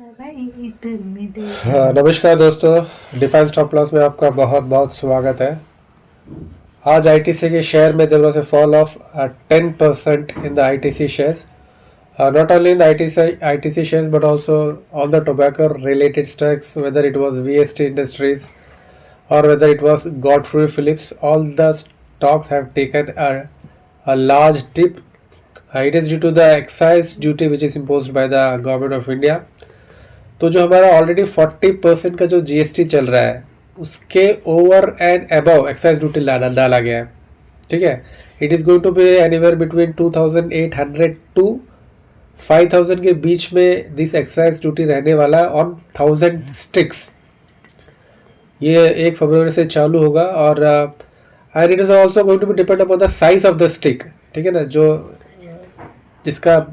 हाँ, नमस्कार दोस्तों। डिफेंस स्टॉप लॉस में आपका बहुत बहुत स्वागत है। आज आईटीसी के शेयर में there was a fall of 10% in the ITC shares. Not only in the ITC shares but also all the tobacco related stocks, whether it was VST Industries or whether it was Godfrey Phillips, all the stocks have taken a large dip. It is due to the excise duty which is imposed by the government of India. तो जो हमारा already 40% का जो GST चल रहा है उसके over and above excise duty डाला गया है। ठीक है, it is going to be anywhere between 2800 to 5000 के बीच में दिस एक्साइज ड्यूटी रहने वाला ऑन 1000 स्टिक्स। ये 1 फरवरी से चालू होगा और and it is also going to be depend upon the size of the stick. ठीक है ना, जो जिसका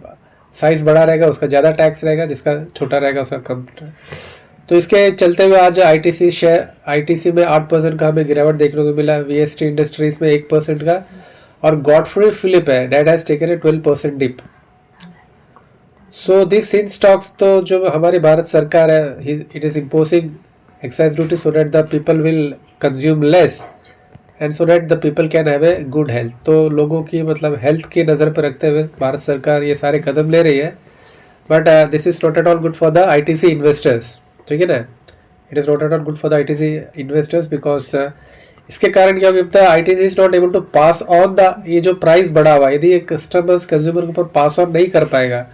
साइज बड़ा रहेगा उसका ज़्यादा टैक्स रहेगा, जिसका छोटा रहेगा उसका कम। तो इसके चलते हुए आज आईटीसी में 8% का हमें गिरावट देखने को मिला, वीएसटी इंडस्ट्रीज में 1% का, और गॉडफ्रे फिलिप है that has taken a 12% dip. So this in stocks, तो जो हमारी भारत सरकार है it is imposing excise duty so that the people will consume less and so that the people can have a good health. तो लोगों की मतलब health की नज़र पर रखते हुए भारत सरकार ये सारे कदम ले रही है, but this is not at all good for the ITC investors. ठीक है ना, it is not at all good for the ITC investors because इसके कारण क्या होगा, ITC is not able to pass on the, ये जो प्राइस बढ़ा हुआ यदि ये कस्टमर्स कंज्यूमर के ऊपर पास ऑन नहीं कर पाएगा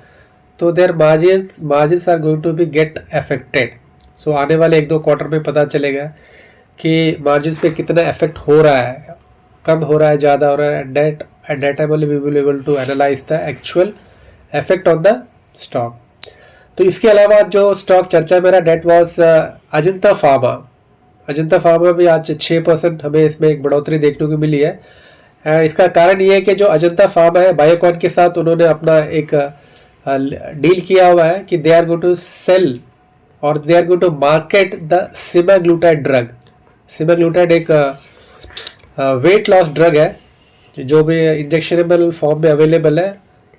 तो their margins are going to be get affected. So आने वाले 1-2 क्वार्टर में पता चलेगा कि मार्जिन्स पे कितना इफेक्ट हो रहा है, कम हो रहा है, ज़्यादा हो रहा है। At that time only we will able to analyse the actual effect on the stock. तो इसके अलावा जो स्टॉक चर्चा में रहा that was Ajanta pharma. Ajanta pharma भी आज 6% हमें इसमें एक बढ़ोतरी देखने को मिली है। इसका कारण ये है कि जो अजंता फार्मा है बायोकॉन के साथ उन्होंने अपना एक डील किया हुआ है कि they are going to sell और they are going to market the semaglutide drug. Semaglutide एक वेट लॉस ड्रग है जो भी इंजेक्शनेबल फॉर्म में अवेलेबल है,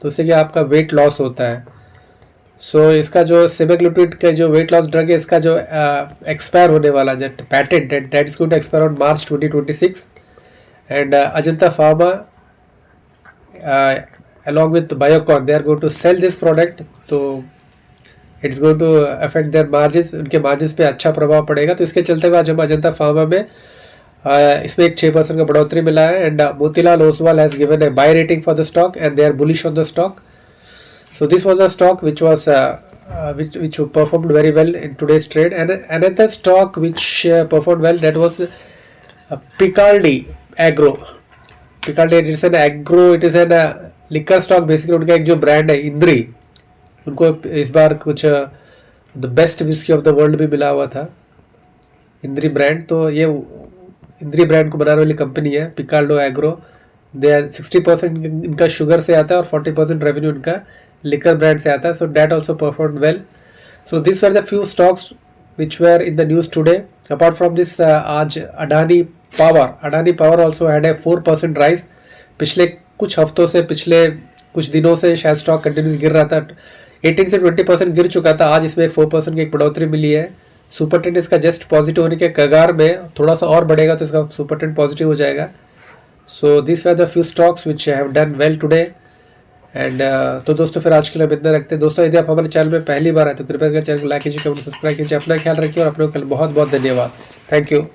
तो उससे क्या आपका वेट लॉस होता है। सो इसका जो सेमाग्लूटाइड का जो वेट लॉस ड्रग है, इसका जो एक्सपायर होने वाला जो patent that is going to expire on March 2026 and Ajanta pharma along with Biocon they are going to sell this product, तो it's going to affect their margins, उनके मार्जिन्स पे अच्छा प्रभाव पड़ेगा। तो इसके चलते हुए आज हम अजंता फार्मा में इसमें एक 6% का बढ़ोतरी मिला है and Motilal Oswal has given a buy rating for the stock and they are bullish on the stock. So this was a stock which performed very well in today's trade, and another stock which performed well, that was Picardi Agro. Picardi, it is an agro, it is an liquor stock basically। उनका एक जो brand है इंद्री, उनको इस बार कुछ the best whisky of the world भी मिला हुआ था, इंद्री ब्रांड। तो ये इंद्री ब्रांड को बनाने वाली कंपनी है पिकार्डो एग्रो। दे 60% इनका शुगर से आता है और 40% रेवेन्यू इनका लिकर ब्रांड से आता है। So that also perform well. So this were the few stocks which were in the news today. Apart from this आज Adani power also had a 4% rise. पिछले कुछ हफ्तों से, पिछले कुछ दिनों से शायद स्टॉक कंटिन्यूस गिर रहा था, 18 से 20% गिर चुका था। आज इसमें एक 4% की एक बढ़ोतरी मिली है। सुपर ट्रेंड इसका जस्ट पॉजिटिव होने के कगार में, थोड़ा सा और बढ़ेगा तो इसका सुपर ट्रेंड पॉजिटिव हो जाएगा। सो this were the few stocks which have done well today and तो दोस्तों फिर आज के लिए इतना रखते हैं। दोस्तों यदि आप हमारे चैनल में पहली बार आए तो कृपया चैनल को लाइक कीजिए, कमेंट सब्सक्राइब कीजिए। अपना ख्याल रखिए और अपने को बहुत बहुत धन्यवाद। Thank you.